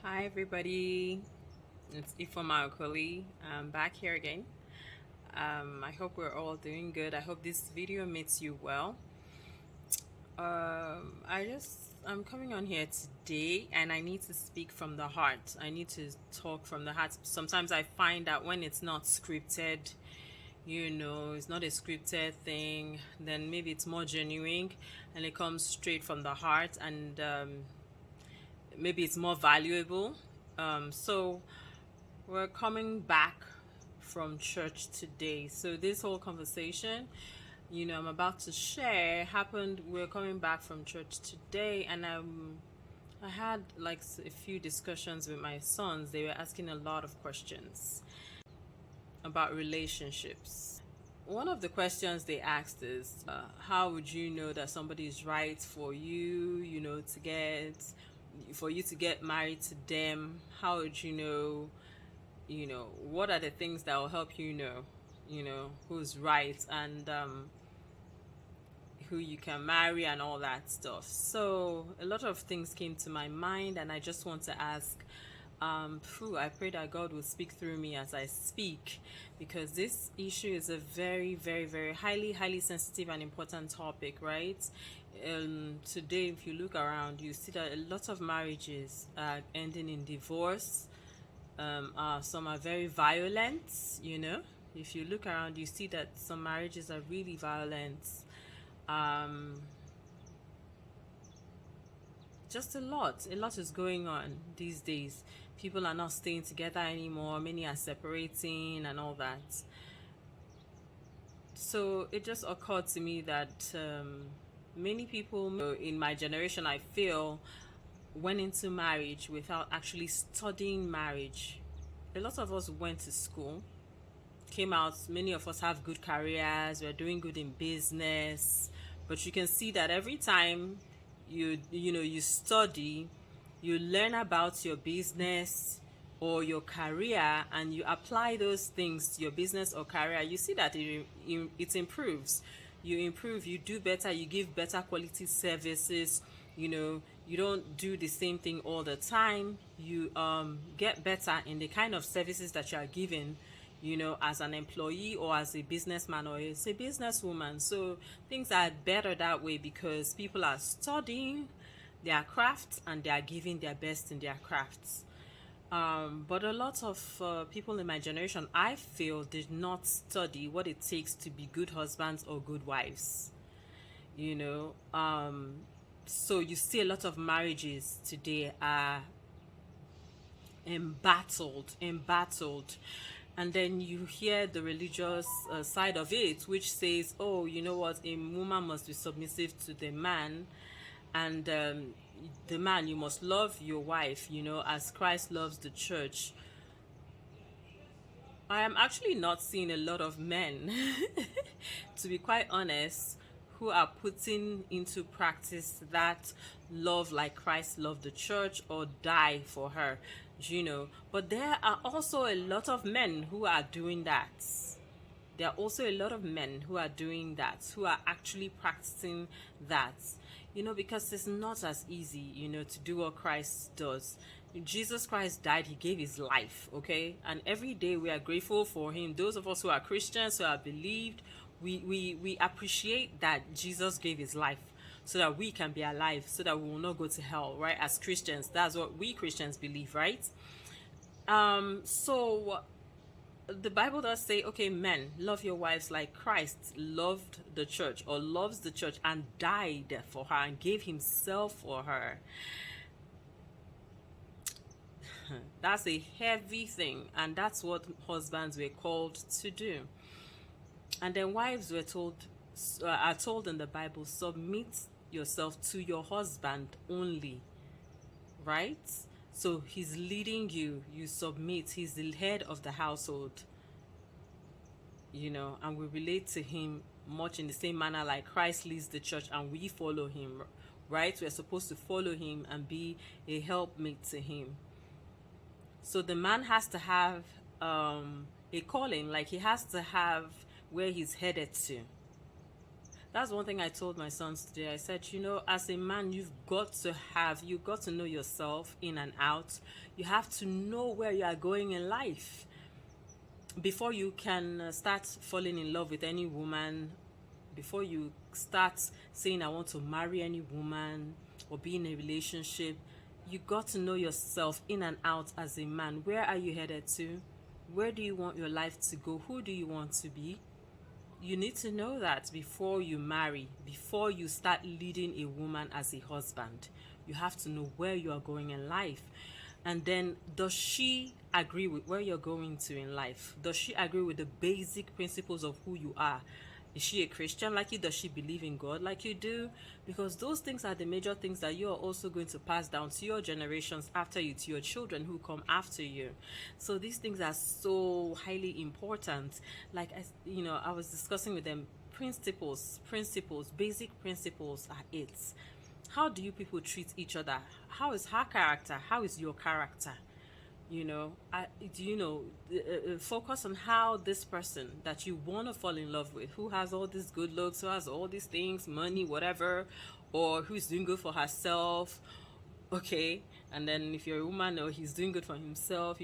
Hi everybody, it's Ifoma Okoli. I'm back here again. I hope we're all doing good. I hope this video makes you well. I'm coming on here today and I need to speak from the heart. I need to talk from the heart. Sometimes I find that when it's not scripted, it's not a scripted thing, then maybe it's more genuine and it comes straight from the heart, and maybe it's more valuable. So we're coming back from church today. So this whole conversation, I'm about to share happened. We're coming back from church today, and I had like a few discussions with my sons. They were asking a lot of questions about relationships. One of the questions they asked is, how would you know that somebody is right for you, for you to get married to them? How would you know, what are the things that will help who's right, and who you can marry and all that stuff. So a lot of things came to my mind, and I just want to ask, I pray that God will speak through me as I speak, because this issue is a very, very, very highly sensitive and important topic, right? Today, if you look around, you see that a lot of marriages are ending in divorce. Some are very violent. If you look around, you see that some marriages are really violent. Um, just a lot is going on these days. People are not staying together anymore, many are separating and all that. So it just occurred to me that many people in my generation, I feel, went into marriage without actually studying marriage. A lot of us went to school, came out, many of us have good careers, we're doing good in business, but you can see that every time you study, you learn about your business or your career, and you apply those things to your business or career, you see that it improves. You improve, you do better, you give better quality services. You don't do the same thing all the time. You get better in the kind of services that you are giving, as an employee or as a businessman or as a businesswoman. So things are better that way because people are studying their crafts and they are giving their best in their crafts. But a lot of people in my generation, I feel, did not study what it takes to be good husbands or good wives. You know, so you see a lot of marriages today are embattled, and then you hear the religious side of it, which says, oh, you know what, a woman must be submissive to the man, and the man, you must love your wife, as Christ loves the church. I am actually not seeing a lot of men, to be quite honest, who are putting into practice that love like Christ loved the church or die for her, But there are also a lot of men who are doing that. There are also a lot of men who are doing that, who are actually practicing that, because it's not as easy, to do what Christ does. Jesus Christ died, he gave his life, okay? And every day we are grateful for him. Those of us who are Christians, who are believed, we appreciate that Jesus gave his life so that we can be alive, so that we will not go to hell, right? As Christians, that's what we Christians believe, right? So the Bible does say, okay, men, love your wives like Christ loved the church, or loves the church, and died for her and gave himself for her. That's a heavy thing, and that's what husbands were called to do. And then wives are told in the Bible, submit yourself to your husband only, right? So he's leading you, you submit. He's the head of the household, and we relate to him much in the same manner like Christ leads the church and we follow him, right? We're supposed to follow him and be a helpmate to him. So the man has to have a calling, like he has to have where he's headed to. That's one thing I told my sons today. I said, as a man, you've got to know yourself in and out. You have to know where you are going in life before you can start falling in love with any woman, before you start saying, I want to marry any woman or be in a relationship. You got to know yourself in and out as a man. Where are you headed to? Where do you want your life to go? Who do you want to be? You need to know that before you marry, before you start leading a woman as a husband. You have to know where you are going in life. And then, does she agree with where you're going to in life? Does she agree with the basic principles of who you are? Is she a Christian like you? Does she believe in God like you do? Because those things are the major things that you are also going to pass down to your generations after you, to your children who come after you. So these things are so highly important. Like, I was discussing with them, principles, basic principles are it. How do you people treat each other? How is her character? How is your character? Focus on how this person that you want to fall in love with, who has all these good looks, who has all these things, money, whatever, or who's doing good for herself, okay? And then if you're a woman, or he's doing good for himself,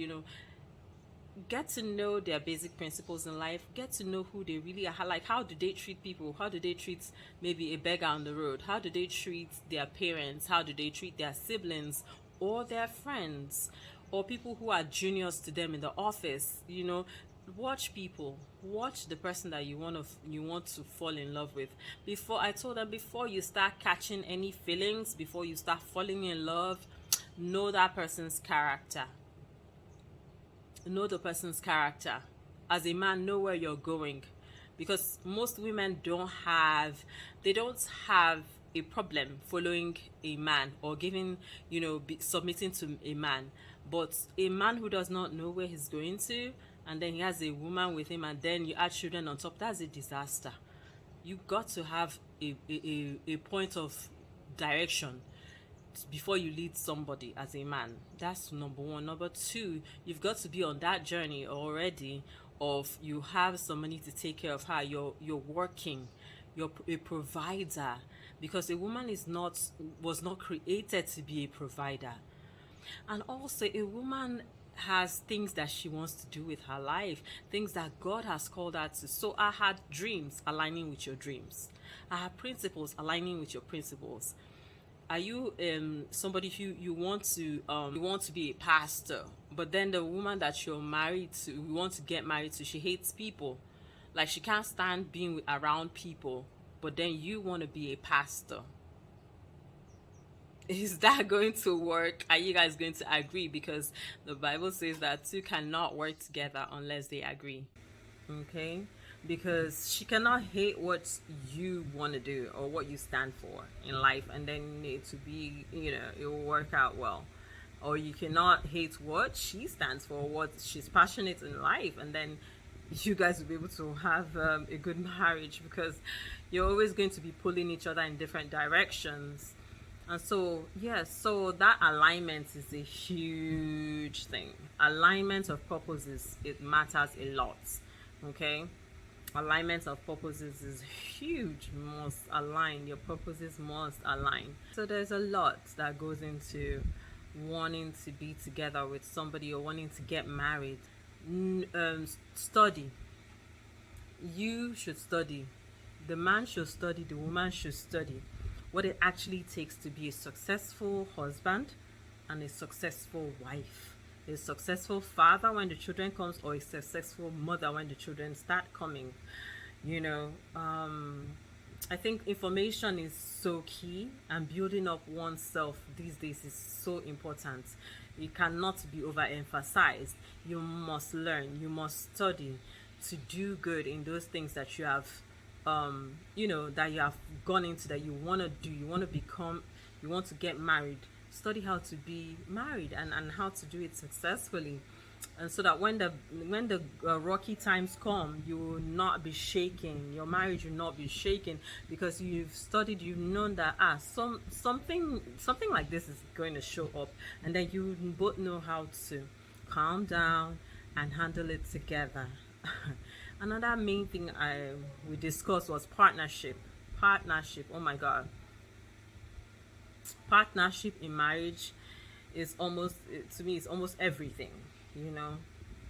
get to know their basic principles in life. Get to know who they really are. Like, how do they treat people? How do they treat maybe a beggar on the road? How do they treat their parents? How do they treat their siblings or their friends, or people who are juniors to them in the office? Watch people. Watch the person that you want to fall in love with. I told them, before you start catching any feelings, before you start falling in love, know that person's character. Know the person's character. As a man, know where you're going, because most women don't have a problem following a man or submitting to a man. But a man who does not know where he's going to, and then he has a woman with him, and then you add children on top, that's a disaster. You got to have a point of direction before you lead somebody as a man. That's number one. Number two, you've got to be on that journey already of, you have some money to take care of her, you're working, you're a provider, because a woman was not created to be a provider. And also, a woman has things that she wants to do with her life, things that God has called her to. So are her dreams aligning with your dreams? Are her principles aligning with your principles? Are you somebody who you want to be a pastor, but then the woman that you're married to, you want to get married to, she hates people, like she can't stand being around people, but then you want to be a pastor? Is that going to work? Are you guys going to agree? Because the Bible says that two cannot work together unless they agree. Okay? Because she cannot hate what you want to do or what you stand for in life, and then it will work out well. Or you cannot hate what she stands for, what she's passionate in life, and then you guys will be able to have a good marriage, because you're always going to be pulling each other in different directions. And so, yes, so that alignment is a huge thing. Alignment of purposes, it matters a lot. Okay? Alignment of purposes is huge. Must align. Your purposes must align. So there's a lot that goes into wanting to be together with somebody or wanting to get married. Study. You should study. The man should study. The woman should study what it actually takes to be a successful husband and a successful wife, a successful father when the children comes, or a successful mother when the children start coming. I think information is so key, and building up oneself these days is so important. It cannot be overemphasized. You must learn, you must study to do good in those things that you have that you have gone into, that you want to do, you want to become, you want to get married. Study how to be married and how to do it successfully, and so that when the rocky times come, you will not be shaking. Your marriage will not be shaken, because you've studied, you've known that something like this is going to show up, and then you both know how to calm down and handle it together. Another main thing we discussed was partnership. partnership, oh my god, partnership in marriage is almost, to me, it's almost everything, you know.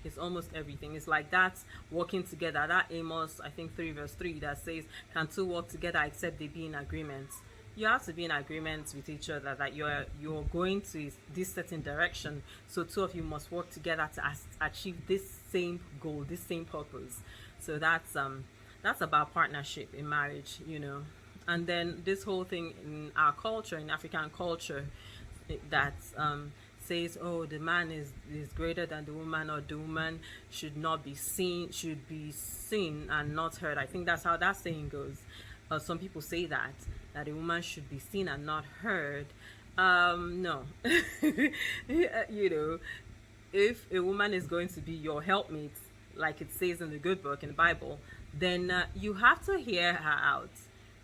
It's almost everything. It's like that working together, that Amos, I think 3 verse 3, that says, can two work together except they be in agreement? You have to be in agreement with each other that you're going to this certain direction, so two of you must work together to achieve this same goal, this same purpose. So that's about partnership in marriage, you know. And then this whole thing in our culture, in African culture, that says, oh, the man is greater than the woman, or the woman should not be seen, should be seen and not heard. I think that's how that saying goes. Some people say that a woman should be seen and not heard. No. You know, if a woman is going to be your helpmate, like it says in the good book, in the Bible, then you have to hear her out.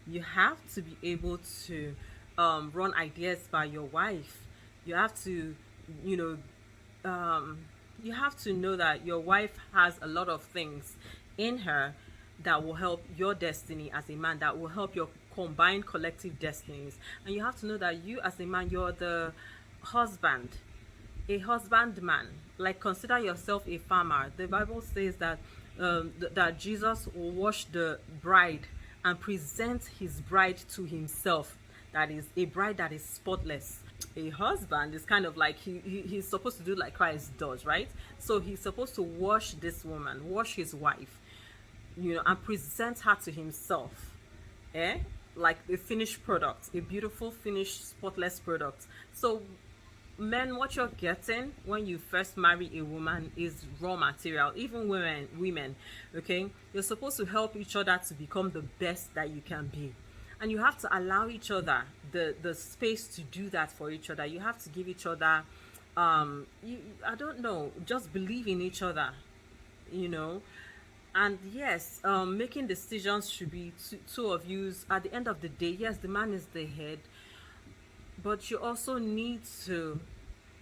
You have to be able to run ideas by your wife. You have to, you you have to know that your wife has a lot of things in her that will help your destiny as a man, that will help your combined collective destinies. And you have to know that you as a man, you're the husband, a husbandman. Like, consider yourself a farmer. The Bible says that that Jesus will wash the bride and present his bride to himself. That is a bride that is spotless. A husband is kind of like he's supposed to do like Christ does, right? So he's supposed to wash this woman, wash his wife, and present her to himself, like a finished product, a beautiful, finished, spotless product. So men, what you're getting when you first marry a woman is raw material. Even women, okay, you're supposed to help each other to become the best that you can be, and you have to allow each other the space to do that for each other. You have to give each other I don't know, just believe in each other, and yes, making decisions should be two of you. At the end of the day, yes, the man is the head, but you also need to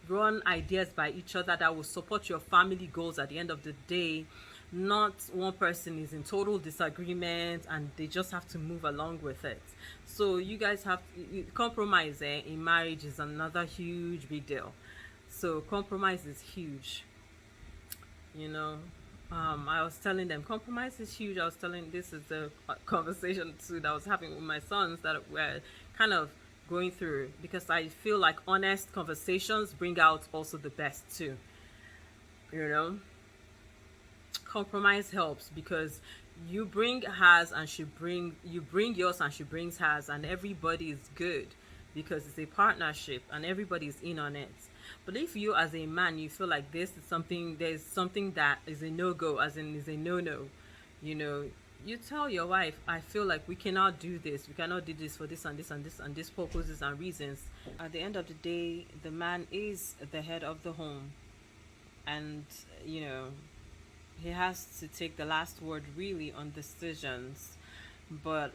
run ideas by each other that will support your family goals at the end of the day. Not one person is in total disagreement and they just have to move along with it. So you guys have compromise in marriage is another huge big deal. So compromise is huge. I was telling them compromise is huge. I was telling, this is the conversation too that I was having with my sons that we're kind of going through, because I feel like honest conversations bring out also the best too. Compromise helps, because you bring hers and you bring yours and she brings hers, and everybody is good because it's a partnership and everybody's in on it. But if you as a man, you feel like there's something that is a no-go, as in is a no-no, you tell your wife, I feel like we cannot do this. We cannot do this for this and this and this and this purposes and reasons. At the end of the day, the man is the head of the home. And, he has to take the last word really on decisions. But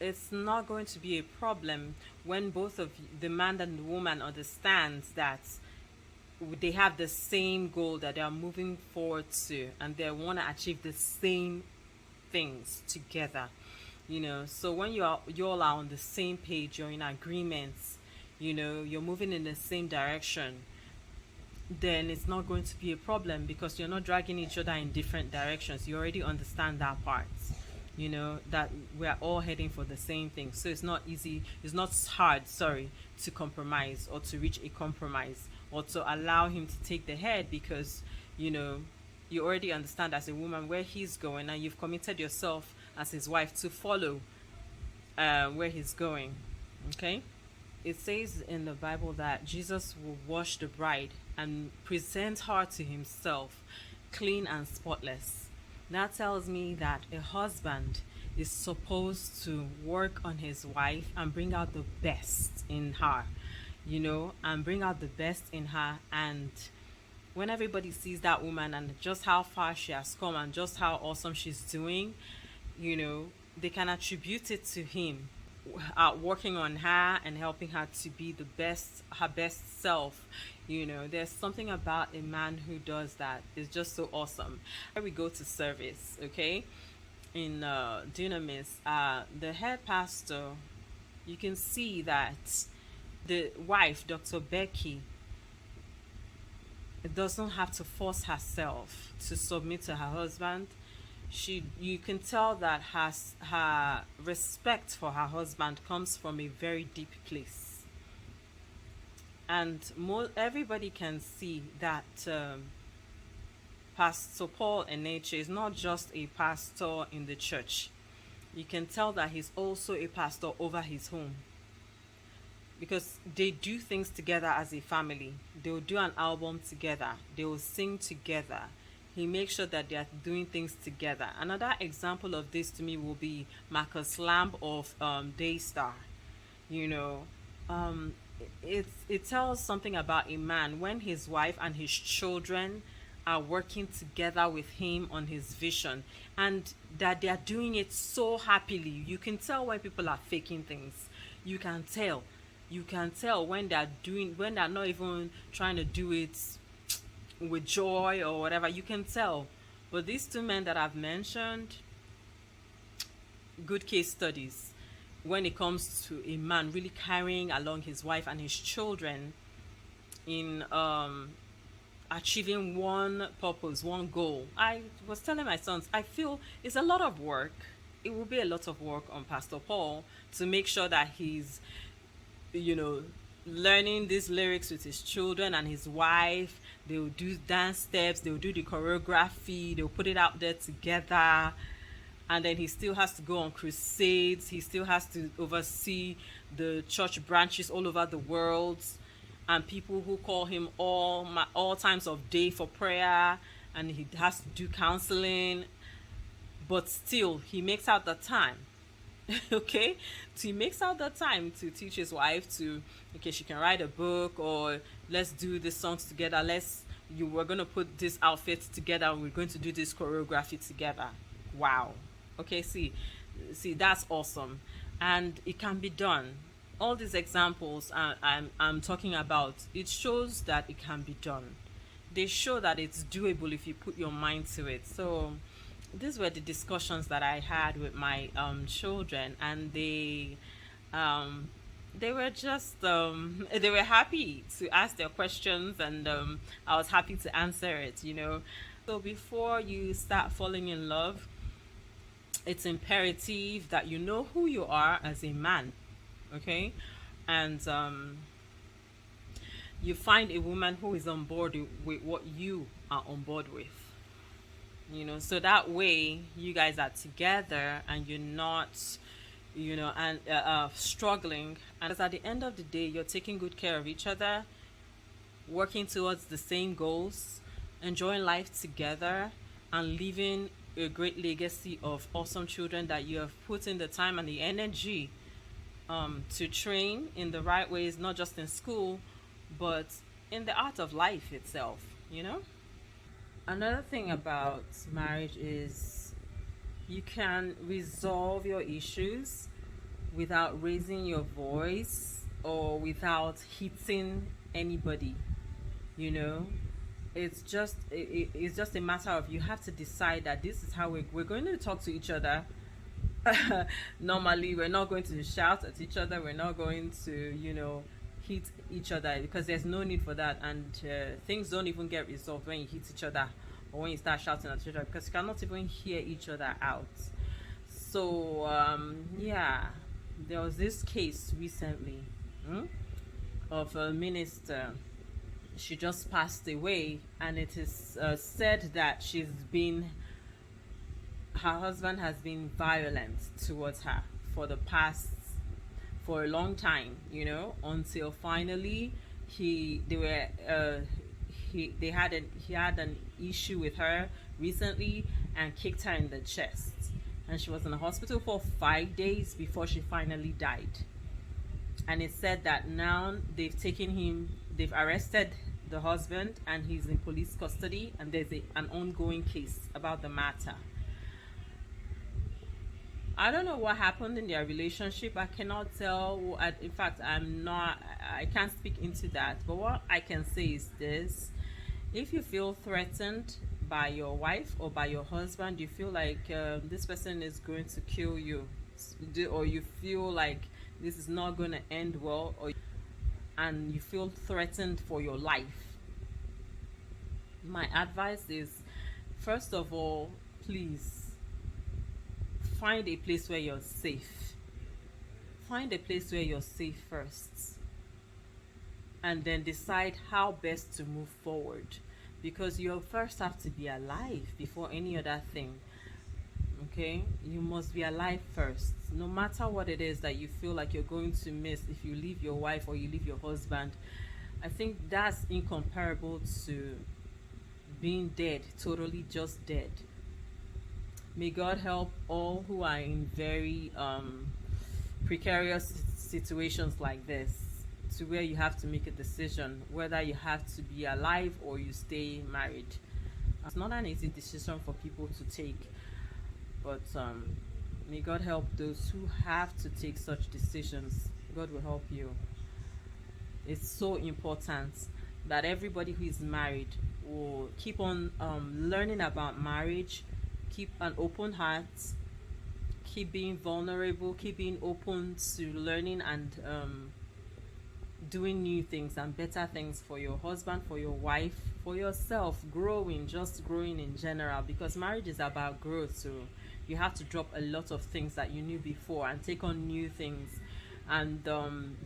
it's not going to be a problem when both of the man and the woman understands that they have the same goal that they are moving forward to, and they want to achieve the same things together. So when you all are on the same page, you're in agreements, you're moving in the same direction, then it's not going to be a problem, because you're not dragging each other in different directions. You already understand that part, that we're all heading for the same thing. So it's not hard to compromise or to reach a compromise, or to allow him to take the head, because you already understand as a woman where he's going, and you've committed yourself as his wife to follow where he's going. Okay, it says in the Bible that Jesus will wash the bride and present her to himself clean and spotless. That tells me that a husband is supposed to work on his wife and bring out the best in her, and bring out the best in her. And when everybody sees that woman and just how far she has come and just how awesome she's doing, they can attribute it to him working on her and helping her to be her best self. There's something about a man who does that is just so awesome. Here we go to service, okay? in Dunamis, the head pastor, you can see that the wife, Dr. Becky, doesn't have to force herself to submit to her husband. You can tell that her respect for her husband comes from a very deep place, and everybody can see that Pastor Paul Eneche is not just a pastor in the church. You can tell that he's also a pastor over his home, because they do things together as a family. They will do an album together, they will sing together. He makes sure that they are doing things together. Another example of this to me will be Marcus Lamb of Daystar. You know, it tells something about a man when his wife and his children are working together with him on his vision, and that they are doing it so happily. You can tell when people are faking things. You can tell. You can tell when they're not even trying to do it with joy or whatever. You can tell. But these two men that I've mentioned, good case studies when it comes to a man really carrying along his wife and his children in achieving one purpose, one goal. I was telling my sons, I feel it's a lot of work. It will be a lot of work on Pastor Paul to make sure that he's, learning these lyrics with his children and his wife. They'll do dance steps, they'll do the choreography, they'll put it out there together. And then he still has to go on crusades, he still has to oversee the church branches all over the world, and people who call him all times of day for prayer, and he has to do counseling, but still he makes out the time. Okay, so he makes out the time to teach his wife to, okay, she can write a book, or let's do the songs together, we're going to put this outfit together, and we're going to do this choreography together. Wow. Okay, see, that's awesome, and it can be done. All these examples I'm talking about, it shows that it can be done. They show that it's doable if you put your mind to it. So these were the discussions that I had with my children, and they were just they were happy to ask their questions, and I was happy to answer it. So before you start falling in love, it's imperative that you know who you are as a man, okay, and you find a woman who is on board with what you are on board with, so that way you guys are together and you're not struggling, and at the end of the day you're taking good care of each other, working towards the same goals, enjoying life together, and leaving a great legacy of awesome children that you have put in the time and the energy to train in the right ways, not just in school, but in the art of life itself. Another thing about marriage is you can resolve your issues without raising your voice or without hitting anybody. It's just a matter of, you have to decide that this is how we're going to talk to each other. Normally we're not going to shout at each other, we're not going to hit each other, because there's no need for that, and things don't even get resolved when you hit each other or when you start shouting at each other, because you cannot even hear each other out. So there was this case recently of a minister. She just passed away, and it is said that her husband has been violent towards her for a long time, until finally he had an issue with her recently and kicked her in the chest, and she was in the hospital for 5 days before she finally died. And it said that now they've arrested the husband, and he's in police custody, and there's an ongoing case about the matter. I don't know what happened in their relationship. I cannot tell. In fact, I can't speak into that. But what I can say is this: if you feel threatened by your wife or by your husband, you feel like this person is going to kill you, or you feel like this is not going to end well, and you feel threatened for your life, my advice is, first of all, please find a place where you're safe. Find a place where you're safe first, and then decide how best to move forward, because you first have to be alive before any other thing. Okay, you must be alive first, no matter what it is that you feel like you're going to miss if you leave your wife or you leave your husband. I think that's incomparable to being dead, totally just dead. May God help all who are in very precarious situations like this, to where you have to make a decision whether you have to be alive or you stay married. It's not an easy decision for people to take, but may God help those who have to take such decisions. God will help you. It's so important that everybody who is married will keep on learning about marriage, keep an open heart, keep being vulnerable, keep being open to learning and doing new things and better things for your husband, for your wife, for yourself, growing, just growing in general, because marriage is about growth. So you have to drop a lot of things that you knew before and take on new things, and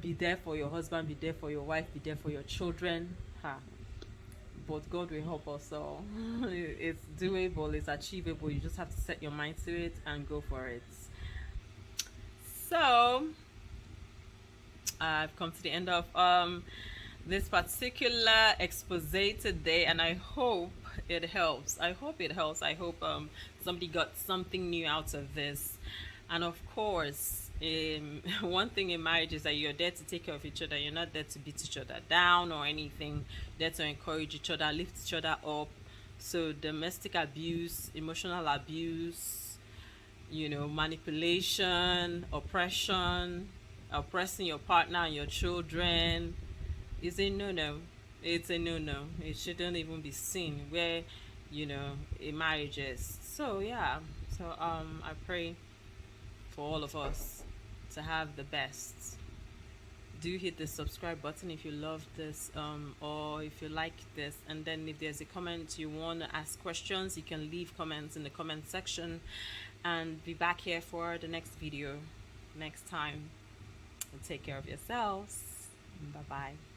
be there for your husband, be there for your wife, be there for your children. But God will help us all. It's doable, it's achievable. You just have to set your mind to it and go for it. So I've come to the end of this particular expose today, and I hope it helps. I hope it helps. I hope somebody got something new out of this. And of course, one thing in marriage is that you're there to take care of each other. You're not there to beat each other down or anything. You're there to encourage each other, lift each other up. So domestic abuse, emotional abuse, manipulation, oppression, oppressing your partner and your children is a no-no. It's a no-no. It shouldn't even be seen where a marriage is. So yeah. So I pray for all of us to have the best. Do hit the subscribe button if you love this, or if you like this, and then if there's a comment you want to ask questions, you can leave comments in the comment section, and be back here for the next video next time. And take care of yourselves. Bye bye.